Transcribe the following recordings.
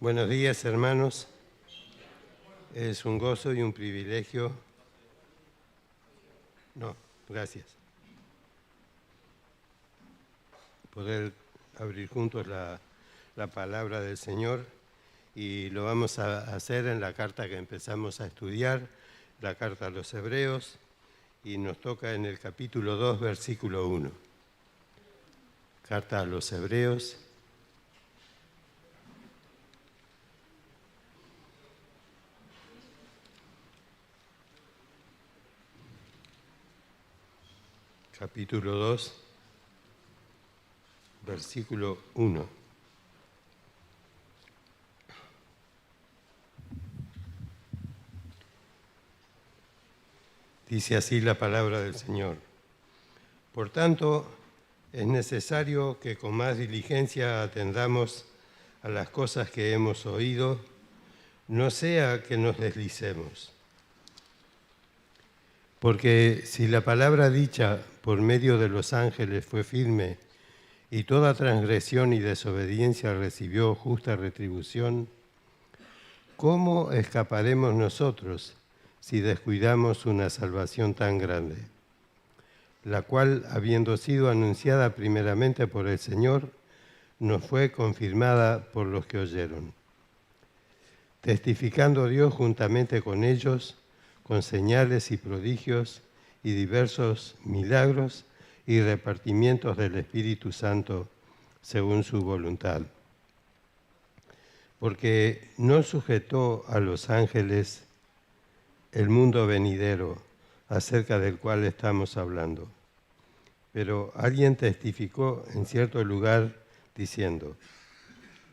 Buenos días, hermanos. Es un gozo y un privilegio. No, gracias. Poder abrir juntos la palabra del Señor, y lo vamos a hacer en la carta que empezamos a estudiar, la carta a los Hebreos, y nos toca en el capítulo 2, versículo 1. Carta a los Hebreos. Capítulo 2, versículo 1. Dice así la palabra del Señor. Por tanto, es necesario que con más diligencia atendamos a las cosas que hemos oído, no sea que nos deslicemos. Porque si la palabra dicha por medio de los ángeles fue firme, y toda transgresión y desobediencia recibió justa retribución, ¿cómo escaparemos nosotros si descuidamos una salvación tan grande? La cual, habiendo sido anunciada primeramente por el Señor, nos fue confirmada por los que oyeron. Testificando Dios juntamente con ellos, con señales y prodigios y diversos milagros y repartimientos del Espíritu Santo según su voluntad. Porque no sujetó a los ángeles el mundo venidero acerca del cual estamos hablando. Pero alguien testificó en cierto lugar diciendo: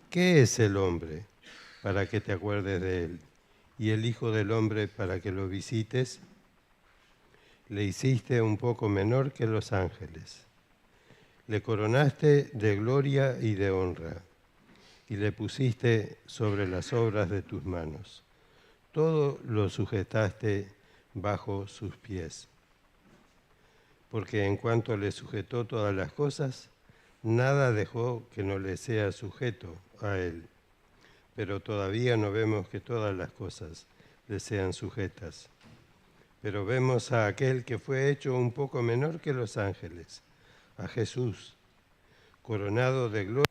¿qué es el hombre para que te acuerdes de él? ¿Y el Hijo del Hombre para que lo visites? Le hiciste un poco menor que los ángeles. Le coronaste de gloria y de honra, y le pusiste sobre las obras de tus manos. Todo lo sujetaste bajo sus pies. Porque en cuanto le sujetó todas las cosas, nada dejó que no le sea sujeto a él. Pero todavía no vemos que todas las cosas le sean sujetas. Pero vemos a aquel que fue hecho un poco menor que los ángeles, a Jesús, coronado de gloria.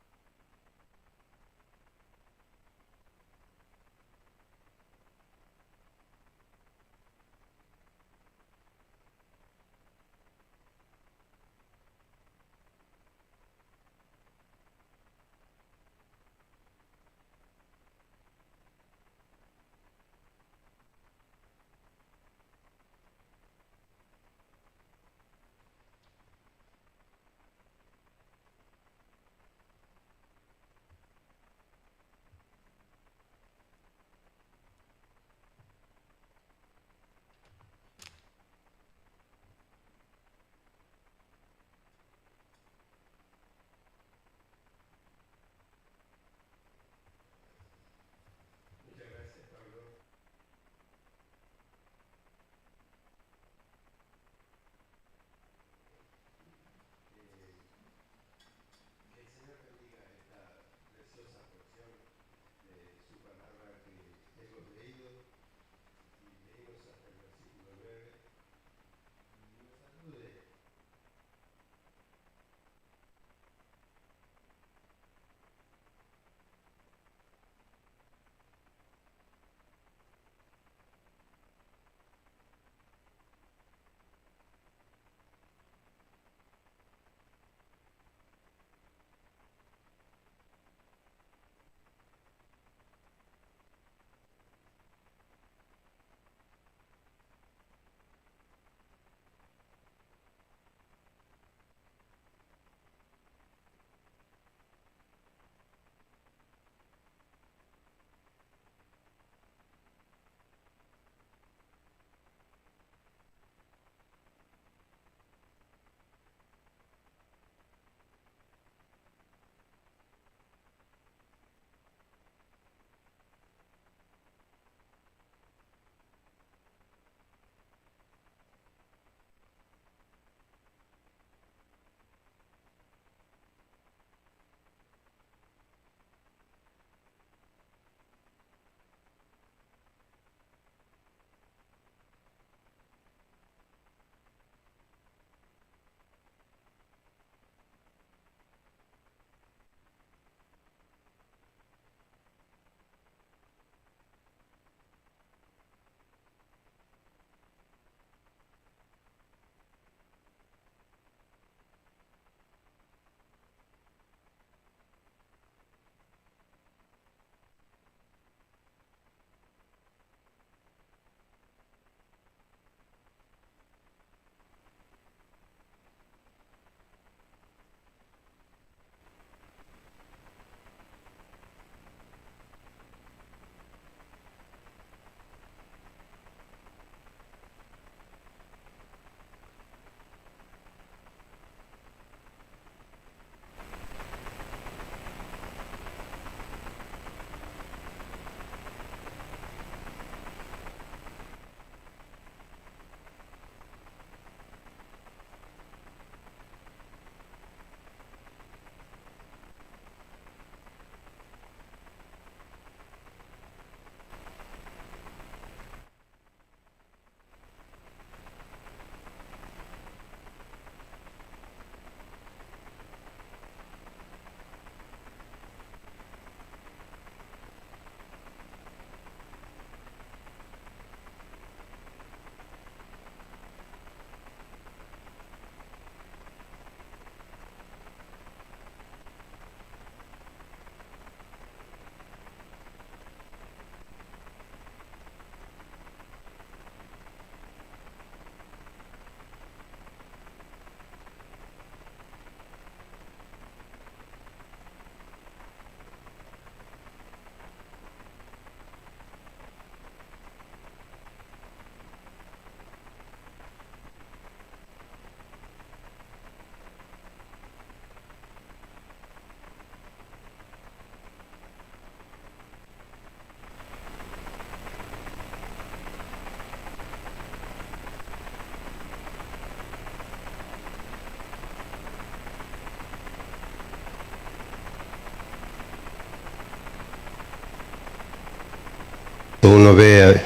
uno ve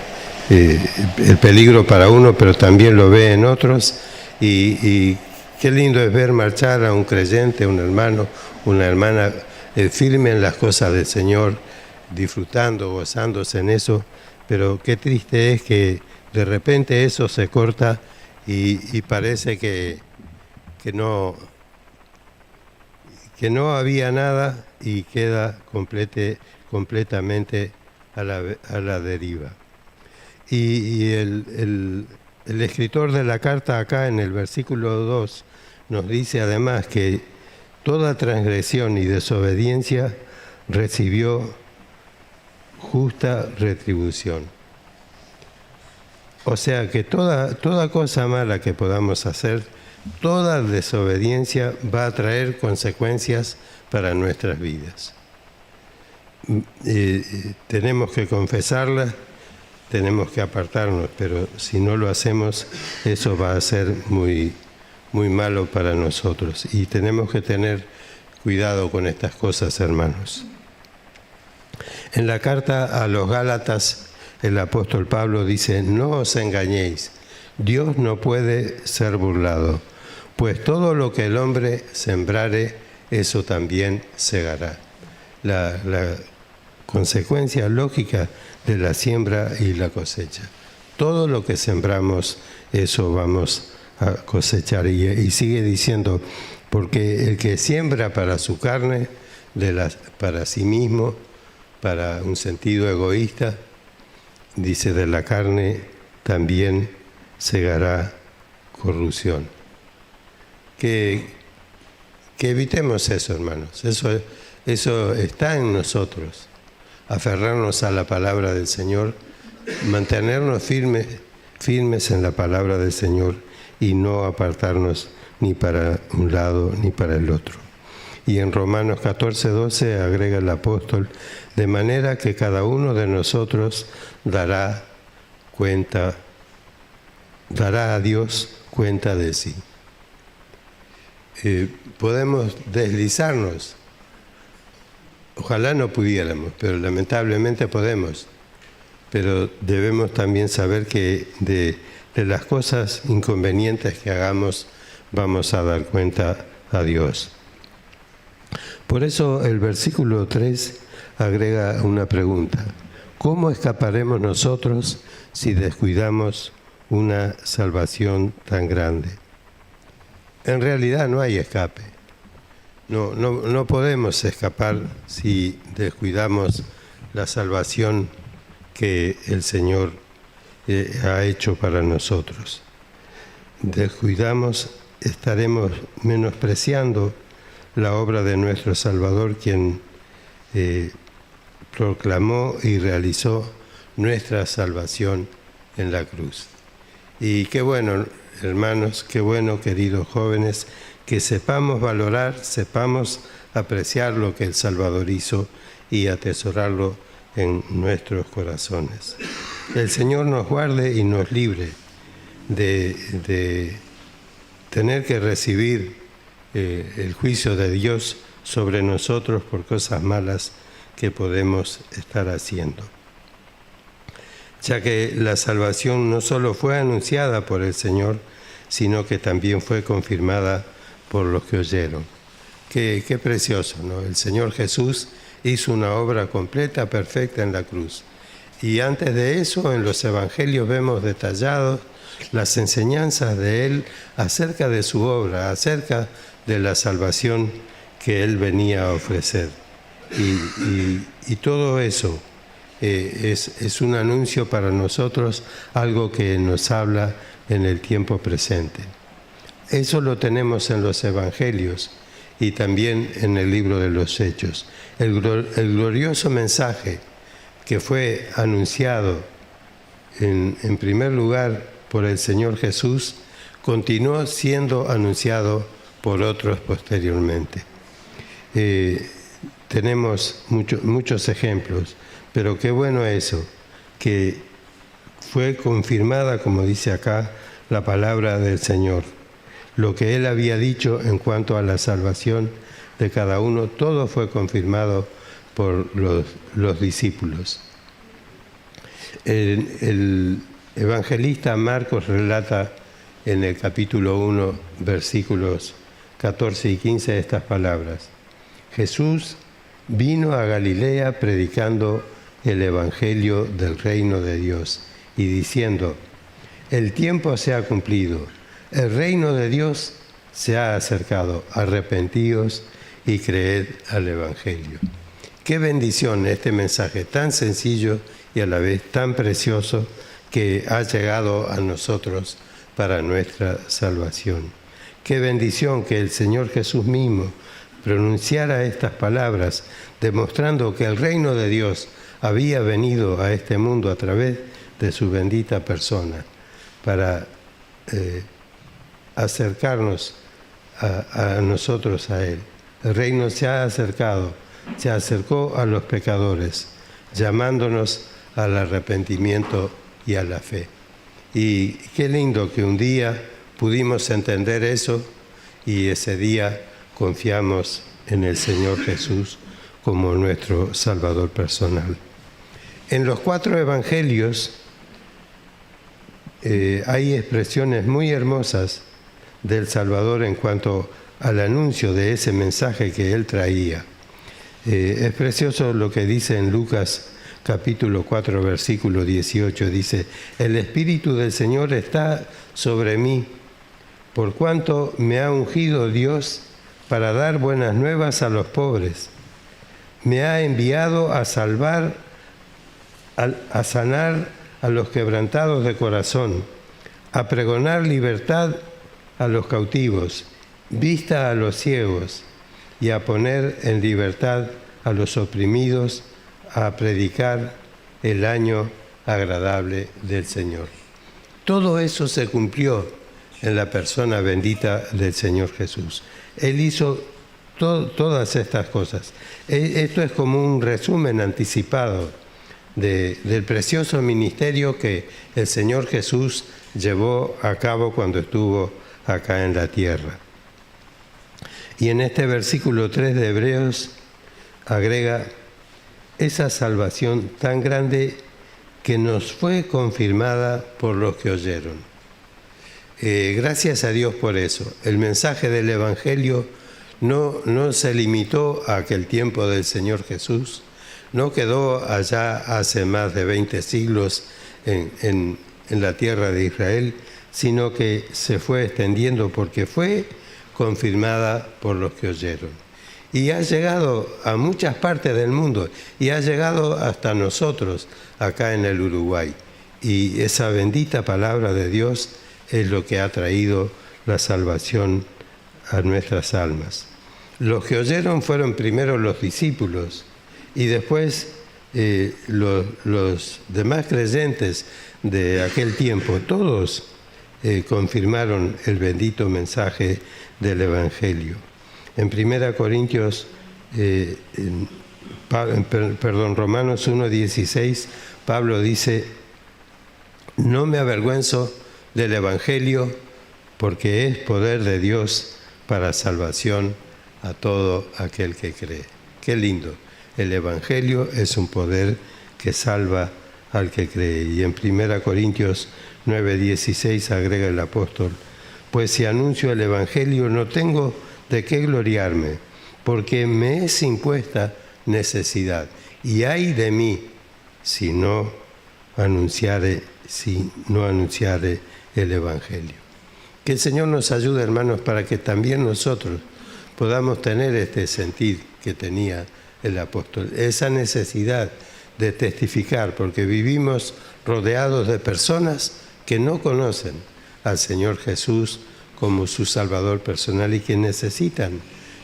el peligro para uno, pero también lo ve en otros, y qué lindo es ver marchar a un creyente, un hermano, una hermana firme en las cosas del Señor, disfrutando, gozándose en eso, pero qué triste es que de repente eso se corta y parece que no había nada y queda completamente a la deriva. Y el escritor de la carta acá en el versículo 2 nos dice además que toda transgresión y desobediencia recibió justa retribución. O sea que toda cosa mala que podamos hacer, toda desobediencia va a traer consecuencias para nuestras vidas. Tenemos que confesarlas, tenemos que apartarnos, pero si no lo hacemos, eso va a ser muy, muy malo para nosotros. Y tenemos que tener cuidado con estas cosas, hermanos. En la carta a los Gálatas, el apóstol Pablo dice: no os engañéis, Dios no puede ser burlado, pues todo lo que el hombre sembrare, eso también segará. La consecuencia lógica de la siembra y la cosecha. Todo lo que sembramos, eso vamos a cosechar. Y sigue diciendo, porque el que siembra para su carne, para sí mismo, para un sentido egoísta, dice, de la carne también segará corrupción. Que evitemos eso, hermanos. Eso está en nosotros. Aferrarnos a la palabra del Señor, mantenernos firmes en la palabra del Señor y no apartarnos ni para un lado ni para el otro. Y en Romanos 14:12 agrega el apóstol: de manera que cada uno de nosotros dará a Dios cuenta de sí. Podemos deslizarnos. Ojalá no pudiéramos, pero lamentablemente podemos. Pero debemos también saber que de las cosas inconvenientes que hagamos vamos a dar cuenta a Dios. Por eso el versículo 3 agrega una pregunta: ¿cómo escaparemos nosotros si descuidamos una salvación tan grande? En realidad no hay escape. No podemos escapar si descuidamos la salvación que el Señor ha hecho para nosotros. Descuidamos, estaremos menospreciando la obra de nuestro Salvador, quien proclamó y realizó nuestra salvación en la cruz. Y qué bueno, hermanos, qué bueno, queridos jóvenes, que sepamos valorar, sepamos apreciar lo que el Salvador hizo y atesorarlo en nuestros corazones. El Señor nos guarde y nos libre de tener que recibir el juicio de Dios sobre nosotros por cosas malas que podemos estar haciendo. Ya que la salvación no solo fue anunciada por el Señor, sino que también fue confirmada por los que oyeron. Qué precioso, ¿no? El Señor Jesús hizo una obra completa, perfecta en la cruz. Y antes de eso, en los evangelios vemos detallados las enseñanzas de Él acerca de su obra, acerca de la salvación que Él venía a ofrecer. Y todo eso es un anuncio para nosotros, algo que nos habla en el tiempo presente. Eso lo tenemos en los evangelios y también en el libro de los Hechos. El glorioso mensaje que fue anunciado en primer lugar por el Señor Jesús, continuó siendo anunciado por otros posteriormente. Tenemos muchos ejemplos, pero qué bueno eso, que fue confirmada, como dice acá, la palabra del Señor. Lo que Él había dicho en cuanto a la salvación de cada uno, todo fue confirmado por los discípulos. El evangelista Marcos relata en el capítulo 1, versículos 14 y 15 estas palabras. Jesús vino a Galilea predicando el evangelio del reino de Dios y diciendo: el tiempo se ha cumplido, el reino de Dios se ha acercado, arrepentíos y creed al evangelio. Qué bendición este mensaje tan sencillo y a la vez tan precioso que ha llegado a nosotros para nuestra salvación. Qué bendición que el Señor Jesús mismo pronunciara estas palabras, demostrando que el reino de Dios había venido a este mundo a través de su bendita persona, para acercarnos a nosotros a Él. El reino se ha acercado, se acercó a los pecadores, llamándonos al arrepentimiento y a la fe. Y qué lindo que un día pudimos entender eso y ese día confiamos en el Señor Jesús como nuestro Salvador personal. En los 4 evangelios hay expresiones muy hermosas del Salvador en cuanto al anuncio de ese mensaje que Él traía. Es precioso lo que dice en Lucas capítulo 4, versículo 18. Dice: el Espíritu del Señor está sobre mí, por cuanto me ha ungido Dios para dar buenas nuevas a los pobres. Me ha enviado a salvar, a sanar a los quebrantados de corazón, a pregonar libertad a los cautivos, vista a los ciegos, y a poner en libertad a los oprimidos, a predicar el año agradable del Señor. Todo eso se cumplió en la persona bendita del Señor Jesús. Él hizo todas estas cosas. Esto es como un resumen anticipado del precioso ministerio que el Señor Jesús llevó a cabo cuando estuvo acá en la tierra. Y en este versículo 3 de Hebreos agrega esa salvación tan grande que nos fue confirmada por los que oyeron. Gracias a Dios por eso. El mensaje del Evangelio no se limitó a aquel tiempo del Señor Jesús, no quedó allá hace más de 20 siglos en la tierra de Israel, sino que se fue extendiendo porque fue confirmada por los que oyeron. Y ha llegado a muchas partes del mundo y ha llegado hasta nosotros acá en el Uruguay. Y esa bendita palabra de Dios es lo que ha traído la salvación a nuestras almas. Los que oyeron fueron primero los discípulos y después los demás creyentes de aquel tiempo. Todos confirmaron el bendito mensaje del Evangelio. En 1 Corintios, Romanos 1:16, Pablo dice: no me avergüenzo del Evangelio, porque es poder de Dios para salvación a todo aquel que cree. Qué lindo. El Evangelio es un poder que salva al que cree. Y en 1 Corintios 9:16 agrega el apóstol: pues si anuncio el Evangelio no tengo de qué gloriarme, porque me es impuesta necesidad. Y ay de mí si no anunciare el Evangelio. Que el Señor nos ayude, hermanos, para que también nosotros podamos tener este sentir que tenía el apóstol, esa necesidad de testificar, porque vivimos rodeados de personas que no conocen al Señor Jesús como su Salvador personal y que necesitan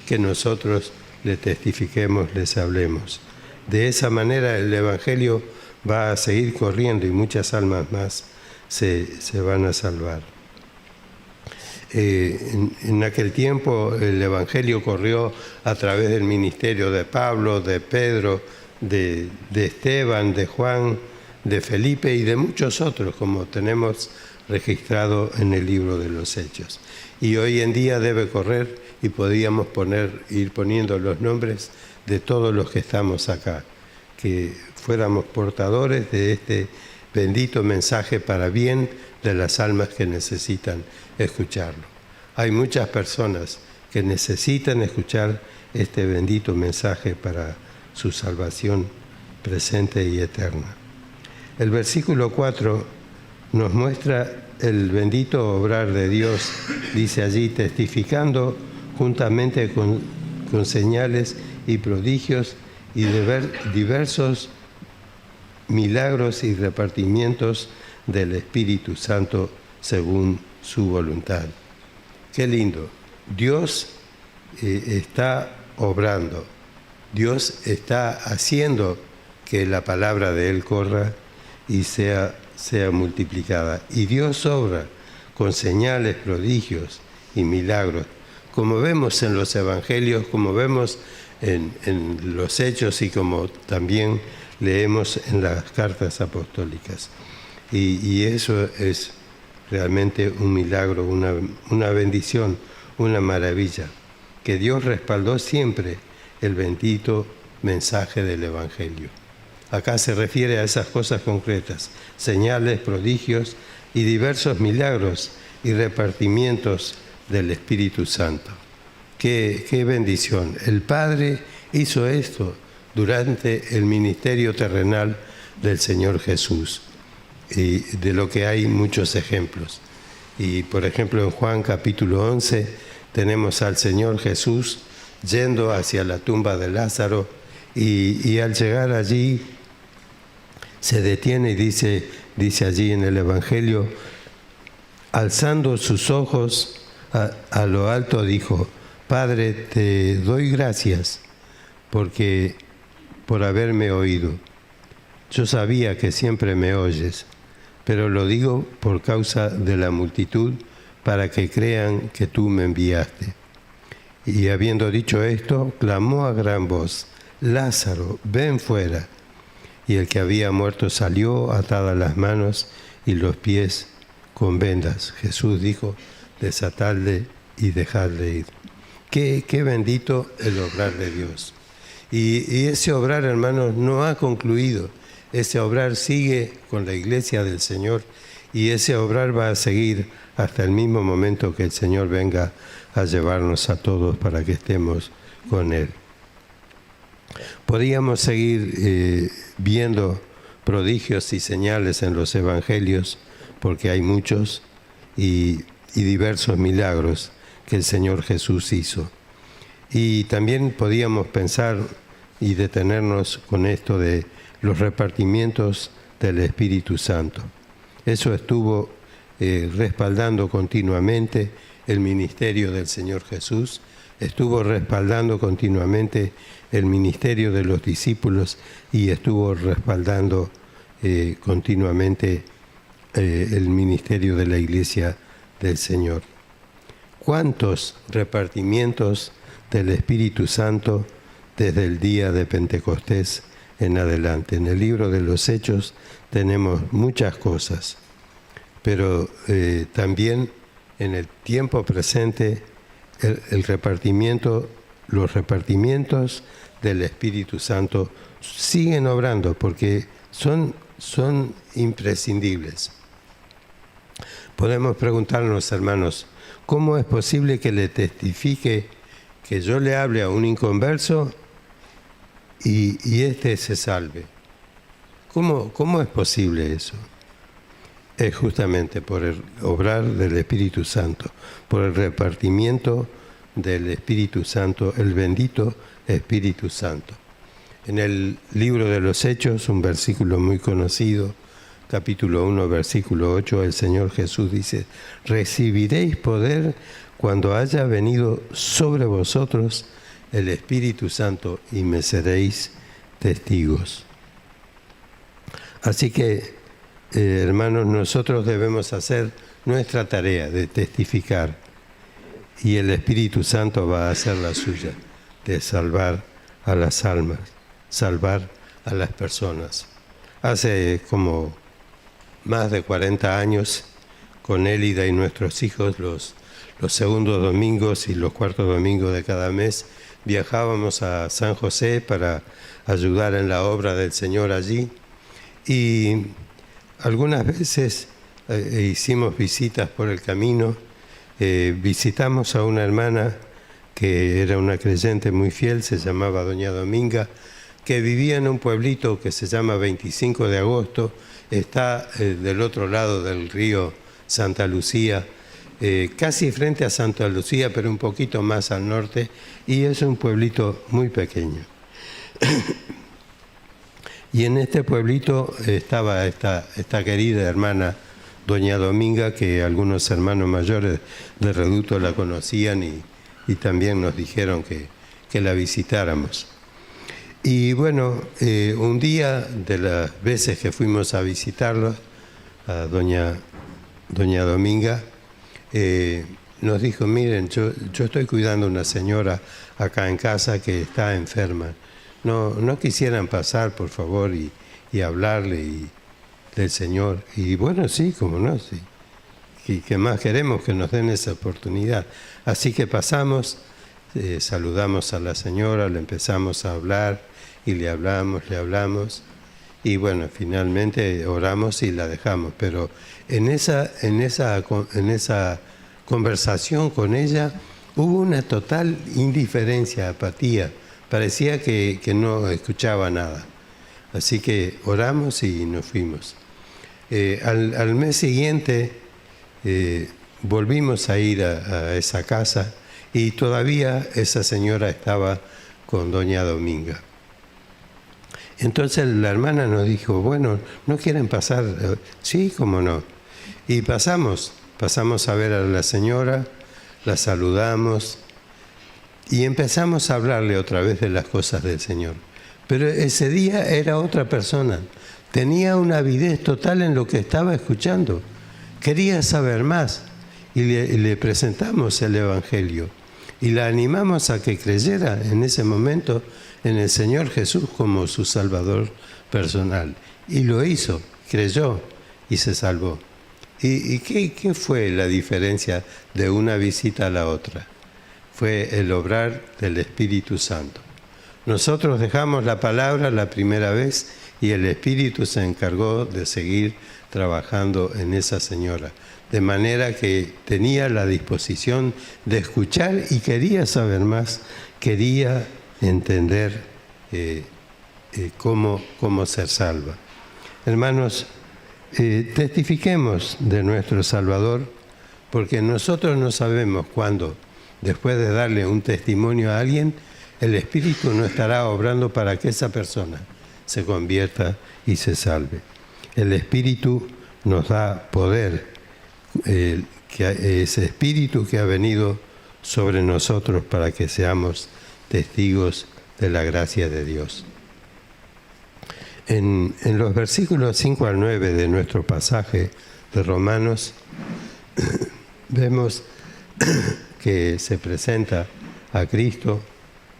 que nosotros le testifiquemos, les hablemos. De esa manera el Evangelio va a seguir corriendo y muchas almas más se van a salvar. En aquel tiempo el Evangelio corrió a través del ministerio de Pablo, de Pedro, de Esteban, de Juan, de Felipe y de muchos otros, como tenemos registrado en el libro de los Hechos. Y hoy en día debe correr y podríamos ir poniendo los nombres de todos los que estamos acá, que fuéramos portadores de este bendito mensaje para bien de las almas que necesitan escucharlo. Hay muchas personas que necesitan escuchar este bendito mensaje para su salvación presente y eterna. El versículo 4 nos muestra el bendito obrar de Dios, dice allí, testificando juntamente con señales y prodigios y diversos milagros y repartimientos del Espíritu Santo según su voluntad. Qué lindo. Dios está obrando. Dios está haciendo que la palabra de Él corra y sea multiplicada. Y Dios obra con señales, prodigios y milagros, como vemos en los evangelios, como vemos en los hechos y como también leemos en las cartas apostólicas. Y eso es realmente un milagro, una bendición, una maravilla, que Dios respaldó siempre el bendito mensaje del Evangelio. Acá se refiere a esas cosas concretas, señales, prodigios y diversos milagros y repartimientos del Espíritu Santo. ¡Qué bendición! El Padre hizo esto durante el ministerio terrenal del Señor Jesús, y de lo que hay muchos ejemplos. Y por ejemplo en Juan capítulo 11 tenemos al Señor Jesús yendo hacia la tumba de Lázaro y al llegar allí se detiene y dice allí en el Evangelio, alzando sus ojos a lo alto dijo, Padre, te doy gracias por haberme oído. Yo sabía que siempre me oyes, pero lo digo por causa de la multitud, para que crean que tú me enviaste. Y habiendo dicho esto, clamó a gran voz, Lázaro, ven fuera. Y el que había muerto salió, atadas las manos y los pies con vendas. Jesús dijo, desatadle y dejadle ir. Qué bendito el obrar de Dios. Y ese obrar, hermanos, no ha concluido. Ese obrar sigue con la iglesia del Señor y ese obrar va a seguir hasta el mismo momento que el Señor venga a llevarnos a todos para que estemos con Él. Podríamos seguir viendo prodigios y señales en los evangelios, porque hay muchos, y diversos milagros que el Señor Jesús hizo. Y también podíamos pensar y detenernos con esto de los repartimientos del Espíritu Santo. Eso estuvo respaldando continuamente el ministerio del Señor Jesús, estuvo respaldando continuamente el ministerio de los discípulos y estuvo respaldando continuamente el ministerio de la Iglesia del Señor. ¿Cuántos repartimientos del Espíritu Santo desde el día de Pentecostés en adelante? En el libro de los Hechos tenemos muchas cosas, pero también en el tiempo presente los repartimientos del Espíritu Santo siguen obrando porque son imprescindibles. Podemos preguntarnos, hermanos, ¿cómo es posible que le testifique, que yo le hable a un inconverso y éste se salve? ¿Cómo es posible eso? Es justamente por el obrar del Espíritu Santo, por el repartimiento del Espíritu Santo, el bendito Espíritu Santo. En el libro de los Hechos, un versículo muy conocido, capítulo 1, versículo 8, el Señor Jesús dice, recibiréis poder cuando haya venido sobre vosotros el Espíritu Santo y me seréis testigos. Así que, hermanos, nosotros debemos hacer nuestra tarea de testificar y el Espíritu Santo va a hacer la suya, de salvar a las almas, salvar a las personas. Hace como más de 40 años, con Élida y nuestros hijos, los segundos domingos y los cuartos domingos de cada mes, viajábamos a San José para ayudar en la obra del Señor allí. Y algunas veces hicimos visitas por el camino. Visitamos a una hermana que era una creyente muy fiel, se llamaba Doña Dominga, que vivía en un pueblito que se llama 25 de Agosto, está del otro lado del río Santa Lucía, casi frente a Santa Lucía, pero un poquito más al norte, y es un pueblito muy pequeño. Y en este pueblito estaba esta querida hermana Doña Dominga, que algunos hermanos mayores de Reducto la conocían y también nos dijeron que la visitáramos. Y bueno, un día de las veces que fuimos a visitarlos, a Doña Dominga, nos dijo: miren, yo estoy cuidando a una señora acá en casa que está enferma. No quisieran pasar, por favor, y hablarle del Señor. Y bueno, sí, cómo no, sí. ¿Y qué más queremos? Que nos den esa oportunidad. Así que pasamos, saludamos a la señora, le empezamos a hablar y le hablamos. Y bueno, finalmente oramos y la dejamos. Pero en esa conversación con ella hubo una total indiferencia, apatía. Parecía que no escuchaba nada. Así que oramos y nos fuimos. Al mes siguiente volvimos a ir a esa casa y todavía esa señora estaba con Doña Dominga. Entonces la hermana nos dijo: bueno, ¿no quieren pasar? Sí, cómo no. Y pasamos a ver a la señora, la saludamos y empezamos a hablarle otra vez de las cosas del Señor. Pero ese día era otra persona, tenía una avidez total en lo que estaba escuchando, quería saber más y le presentamos el Evangelio y la animamos a que creyera en ese momento en el Señor Jesús como su Salvador personal. Y lo hizo, creyó y se salvó. ¿Y qué fue la diferencia de una visita a la otra? Fue el obrar del Espíritu Santo. Nosotros dejamos la palabra la primera vez y el Espíritu se encargó de seguir trabajando en esa señora. De manera que tenía la disposición de escuchar y quería saber más, quería entender cómo ser salva. Hermanos, testifiquemos de nuestro Salvador, porque nosotros no sabemos cuándo, después de darle un testimonio a alguien, el Espíritu no estará obrando para que esa persona se convierta y se salve. El Espíritu nos da poder, ese Espíritu que ha venido sobre nosotros para que seamos testigos de la gracia de Dios. En los versículos 5 al 9 de nuestro pasaje de Romanos, vemos que se presenta a Cristo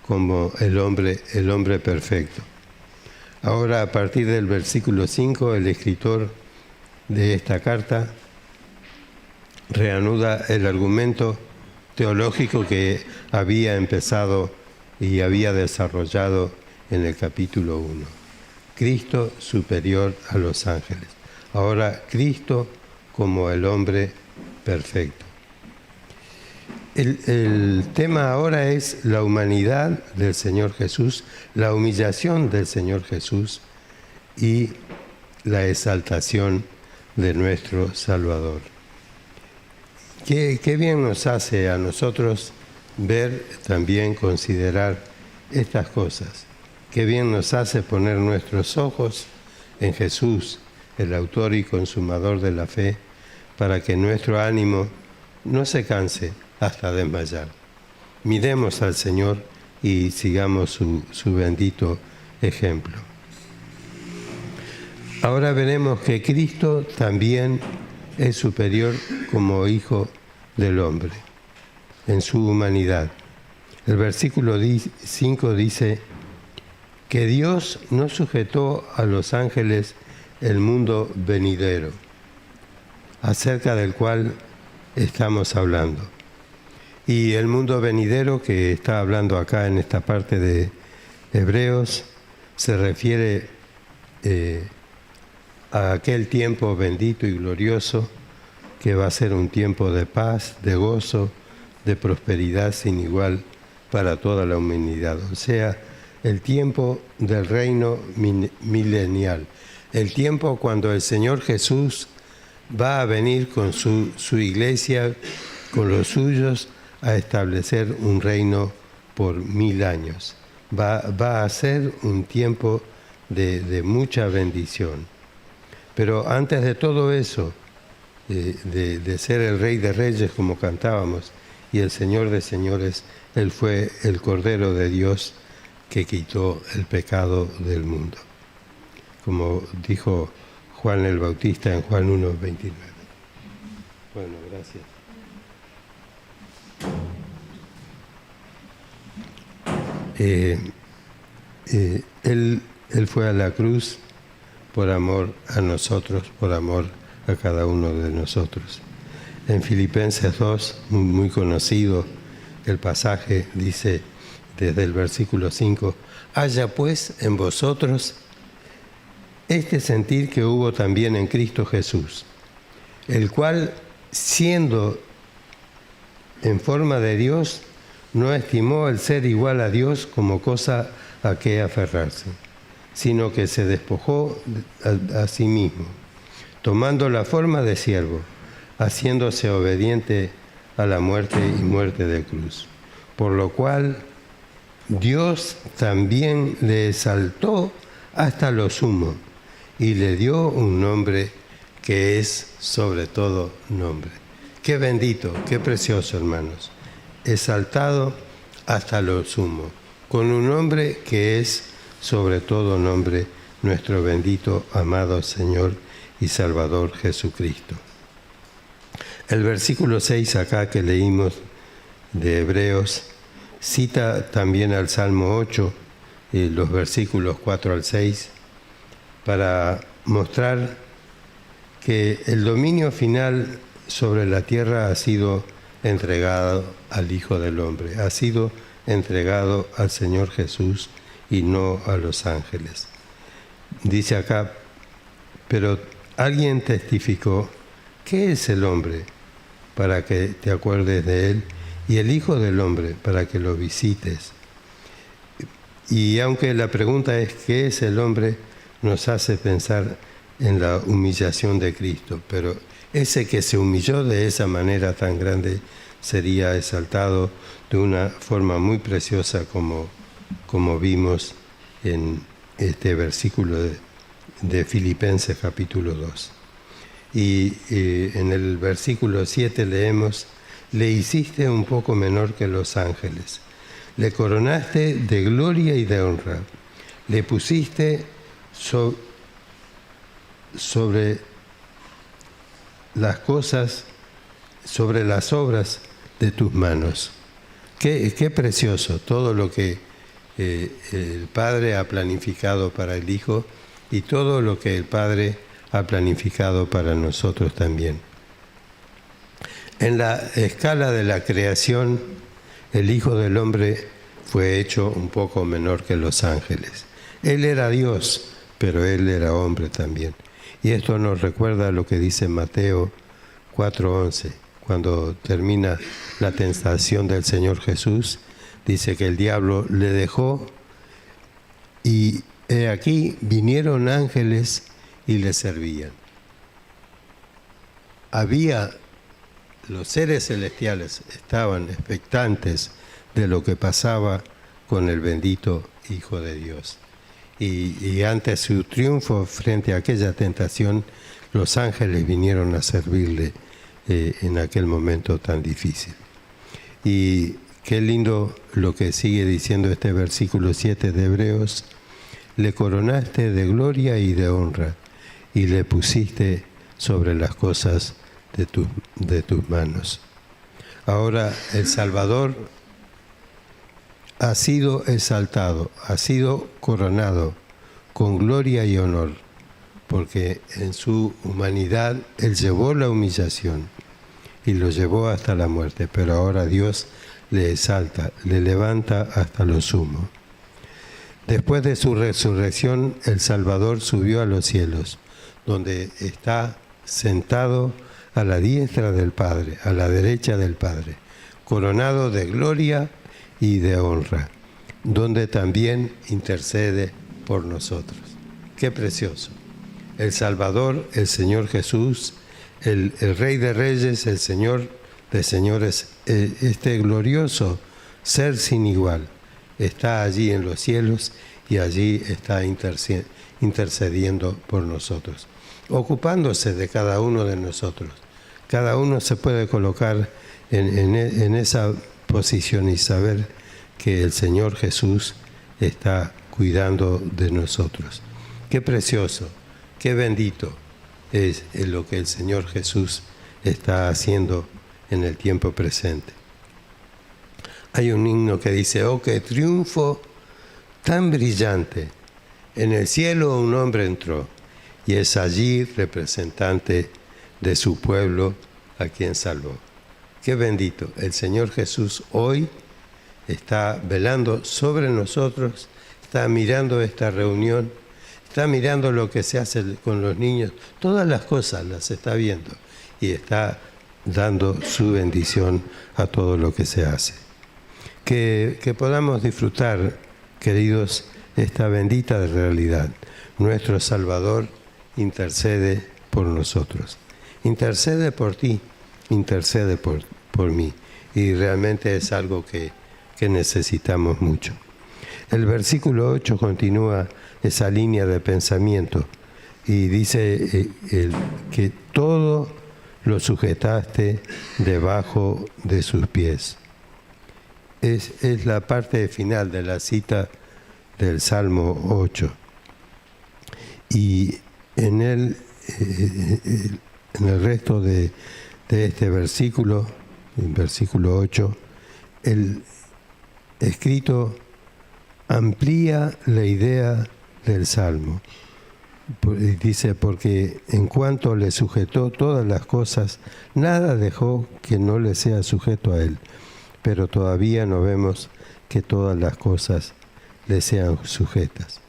como el hombre perfecto. Ahora, a partir del versículo 5, el escritor de esta carta reanuda el argumento teológico que había empezado y había desarrollado en el capítulo 1. Cristo superior a los ángeles. Ahora, Cristo como el hombre perfecto. El tema ahora es la humanidad del Señor Jesús, la humillación del Señor Jesús y la exaltación de nuestro Salvador. Qué bien nos hace a nosotros ver, también considerar estas cosas. Qué bien nos hace poner nuestros ojos en Jesús, el autor y consumador de la fe, para que nuestro ánimo no se canse hasta desmayar. Miremos al Señor y sigamos su bendito ejemplo. Ahora veremos que Cristo también es superior como Hijo del Hombre en su humanidad. El versículo 5 dice que Dios no sujetó a los ángeles el mundo venidero, acerca del cual estamos hablando. Y el mundo venidero que está hablando acá en esta parte de Hebreos se refiere a aquel tiempo bendito y glorioso que va a ser un tiempo de paz, de gozo, de prosperidad sin igual para toda la humanidad. O sea, el tiempo del reino milenial, el tiempo cuando el Señor Jesús va a venir con su iglesia, con los suyos, a establecer un reino por 1000 años. Va a ser un tiempo de mucha bendición. Pero antes de todo eso, de ser el Rey de Reyes, como cantábamos, y el Señor de Señores, Él fue el Cordero de Dios que quitó el pecado del mundo. Como dijo Juan el Bautista en Juan 1:29. Bueno, gracias. Él fue a la cruz por amor a nosotros, por amor a cada uno de nosotros. En Filipenses 2, muy conocido el pasaje, dice desde el versículo 5, haya pues en vosotros este sentir que hubo también en Cristo Jesús, el cual, siendo en forma de Dios, no estimó el ser igual a Dios como cosa a que aferrarse, sino que se despojó a sí mismo, tomando la forma de siervo, haciéndose obediente a la muerte y muerte de cruz. Por lo cual Dios también le exaltó hasta lo sumo y le dio un nombre que es sobre todo nombre. Qué bendito, qué precioso, hermanos. Exaltado hasta lo sumo, con un nombre que es sobre todo nombre, nuestro bendito, amado Señor y Salvador Jesucristo. El versículo 6 acá que leímos de Hebreos cita también al Salmo 8, los versículos 4 al 6, para mostrar que el dominio final sobre la tierra ha sido entregado al Hijo del Hombre, ha sido entregado al Señor Jesús y no a los ángeles. Dice acá, pero alguien testificó, ¿qué es el hombre para que te acuerdes de él? Y el Hijo del Hombre para que lo visites. Y aunque la pregunta es ¿qué es el hombre?, nos hace pensar en la humillación de Cristo, pero ese que se humilló de esa manera tan grande sería exaltado de una forma muy preciosa como vimos en este versículo de Filipenses capítulo 2. Y en el versículo 7 leemos, le hiciste un poco menor que los ángeles, le coronaste de gloria y de honra, le pusiste sobre las cosas, sobre las obras de tus manos. Qué precioso todo lo que el Padre ha planificado para el Hijo y todo lo que el Padre ha planificado para nosotros también. En la escala de la creación, el Hijo del Hombre fue hecho un poco menor que los ángeles. Él era Dios, pero Él era hombre también. Y esto nos recuerda lo que dice Mateo 4:11, cuando termina la tentación del Señor Jesús, dice que el diablo le dejó y he aquí vinieron ángeles y le servían. Los seres celestiales estaban expectantes de lo que pasaba con el bendito Hijo de Dios. Y ante su triunfo frente a aquella tentación, los ángeles vinieron a servirle en aquel momento tan difícil. Y qué lindo lo que sigue diciendo este versículo 7 de Hebreos, le coronaste de gloria y de honra y le pusiste sobre las cosas de tus manos. Ahora el Salvador ha sido exaltado, ha sido coronado con gloria y honor, porque en su humanidad Él llevó la humillación y lo llevó hasta la muerte, pero ahora Dios le exalta, le levanta hasta lo sumo. Después de su resurrección, el Salvador subió a los cielos, donde está sentado a la diestra del Padre, a la derecha del Padre, coronado de gloria y de honra, donde también intercede por nosotros. ¡Qué precioso! El Salvador, el Señor Jesús, el Rey de Reyes, el Señor de Señores, este glorioso ser sin igual, está allí en los cielos y allí está intercediendo por nosotros, ocupándose de cada uno de nosotros. Cada uno se puede colocar en esa posición y saber que el Señor Jesús está cuidando de nosotros. Qué precioso, qué bendito es lo que el Señor Jesús está haciendo en el tiempo presente. Hay un himno que dice: oh, qué triunfo tan brillante, en el cielo un hombre entró, y es allí representante de su pueblo a quien salvó. Qué bendito, el Señor Jesús hoy está velando sobre nosotros, está mirando esta reunión, está mirando lo que se hace con los niños, todas las cosas las está viendo y está dando su bendición a todo lo que se hace. Que podamos disfrutar, queridos, esta bendita realidad. Nuestro Salvador intercede por nosotros. Intercede por ti, intercede por mí. Y realmente es algo que necesitamos mucho. El versículo 8 continúa esa línea de pensamiento y dice que todo lo sujetaste debajo de sus pies. Es la parte final de la cita del Salmo 8. Y en el resto de este versículo, en versículo 8, el escrito amplía la idea del Salmo. Dice: porque en cuanto le sujetó todas las cosas, nada dejó que no le sea sujeto a él. Pero todavía no vemos que todas las cosas le sean sujetas.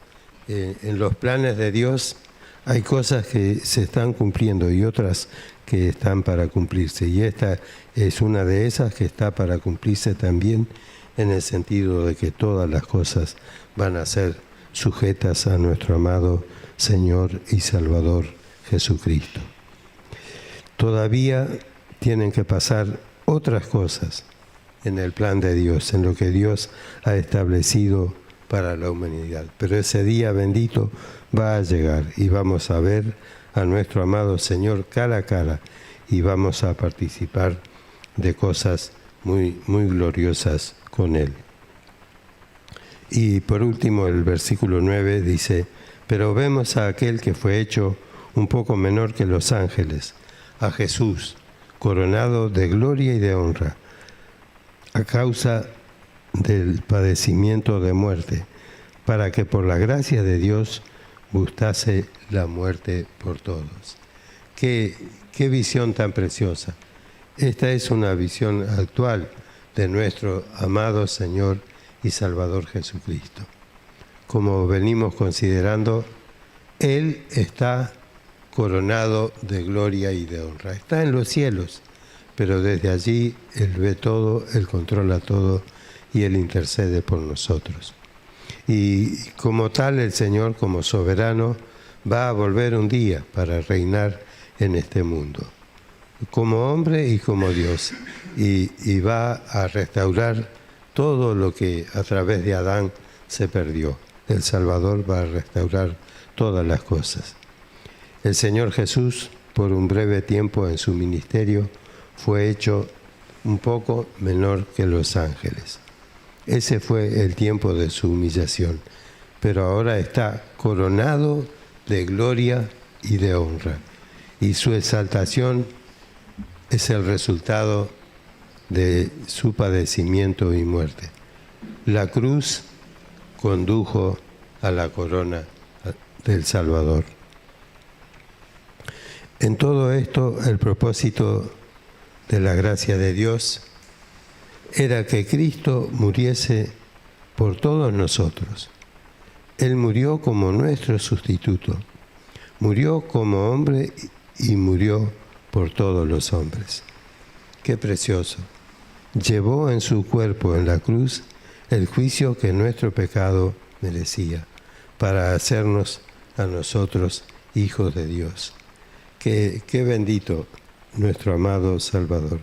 En los planes de Dios hay cosas que se están cumpliendo y otras que están para cumplirse. Y esta es una de esas que está para cumplirse también, en el sentido de que todas las cosas van a ser sujetas a nuestro amado Señor y Salvador Jesucristo. Todavía tienen que pasar otras cosas en el plan de Dios, en lo que Dios ha establecido para la humanidad. Pero ese día bendito va a llegar y vamos a ver a nuestro amado Señor cara a cara y vamos a participar de cosas muy, muy gloriosas con Él. Y por último, el versículo 9 dice: pero vemos a aquel que fue hecho un poco menor que los ángeles, a Jesús, coronado de gloria y de honra, a causa del padecimiento de muerte, para que por la gracia de Dios gustase la muerte por todos. Qué visión tan preciosa. Esta es una visión actual de nuestro amado Señor y Salvador Jesucristo. Como venimos considerando, Él está coronado de gloria y de honra. Está en los cielos, pero desde allí Él ve todo, Él controla todo y Él intercede por nosotros. Y como tal, el Señor, como soberano, va a volver un día para reinar en este mundo, como hombre y como Dios, y va a restaurar todo lo que a través de Adán se perdió. El Salvador va a restaurar todas las cosas. El Señor Jesús, por un breve tiempo en su ministerio, fue hecho un poco menor que los ángeles. Ese fue el tiempo de su humillación, pero ahora está coronado de gloria y de honra, y su exaltación es el resultado de su padecimiento y muerte. La cruz condujo a la corona del Salvador. En todo esto, el propósito de la gracia de Dios era que Cristo muriese por todos nosotros. Él murió como nuestro sustituto, Murió como hombre y murió por todos los hombres. Qué precioso. Llevó en su cuerpo en la cruz el juicio que nuestro pecado merecía, para hacernos a nosotros hijos de Dios. Qué bendito nuestro amado Salvador.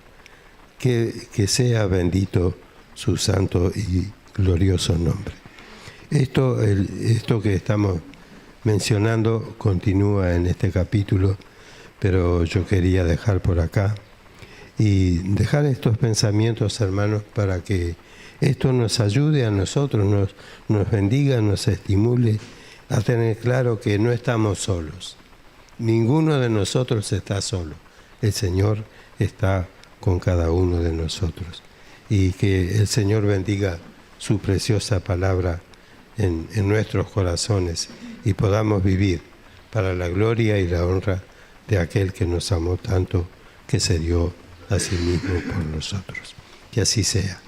Que sea bendito su santo y glorioso nombre. Esto que estamos mencionando continúa en este capítulo, pero yo quería dejar por acá y dejar estos pensamientos, hermanos, para que esto nos ayude a nosotros, nos bendiga, nos estimule a tener claro que no estamos solos. Ninguno de nosotros está solo. El Señor está con cada uno de nosotros. Y que el Señor bendiga su preciosa palabra en nuestros corazones y podamos vivir para la gloria y la honra de aquel que nos amó tanto, que se dio a sí mismo por nosotros. Que así sea.